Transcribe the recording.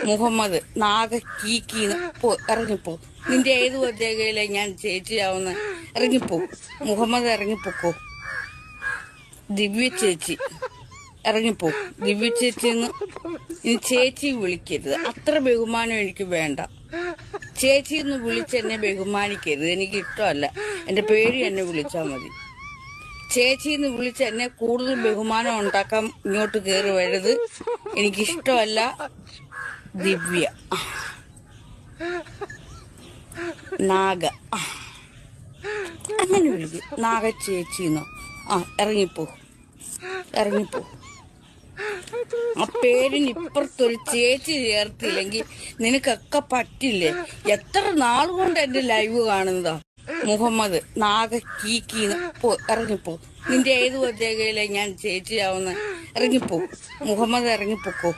മുഹമ്മദ് നാഗ കീക്കീന്ന് ഇറങ്ങിപ്പോ. നിന്റെ ഏത് പ്രത്യേകയിലെ ഞാൻ ചേച്ചിയാവുന്ന? ഇറങ്ങിപ്പോ മുഹമ്മദ്, ഇറങ്ങിപ്പോക്കോ. ദിവ്യ ചേച്ചി ഇറങ്ങിപ്പോ. ദിവ്യ ചേച്ചിന്ന് ഇനി ചേച്ചി വിളിക്കരുത്, അത്ര ബഹുമാനം എനിക്ക് വേണ്ട. ചേച്ചി എന്ന് വിളിച്ച് എന്നെ ബഹുമാനിക്കരുത്, എനിക്ക് ഇഷ്ടമല്ല. എന്റെ പേര് എന്നെ വിളിച്ചാൽ മതി. ചേച്ചി എന്ന് വിളിച്ച് എന്നെ കൂടുതൽ ബഹുമാനം ഉണ്ടാക്കാൻ ഇങ്ങോട്ട് കയറി വരരുത്, എനിക്കിഷ്ടമല്ല. ദിവ്യ നാഗ അങ്ങനെ വിളിക്കും. നാഗ ചേച്ചിന്നോ? ഇറങ്ങിപ്പോ, ഇറങ്ങിപ്പോ. ആ പേരിന് ഇപ്പുറത്തൊരു ചേച്ചി ചേർത്തില്ലെങ്കിൽ നിനക്കൊക്കെ പറ്റില്ലേ? എത്ര നാളുകൊണ്ട് എന്റെ ലൈവ് കാണുന്നതാ. മുഹമ്മദ് നാഗ കീക്കീന്ന് ഇറങ്ങിപ്പോ. നിന്റെ ഏത് പ്രത്യേകയിലെ ഞാൻ ചേച്ചിയാവുന്ന? ഇറങ്ങിപ്പോ മുഹമ്മദ്, ഇറങ്ങിപ്പോക്കോ.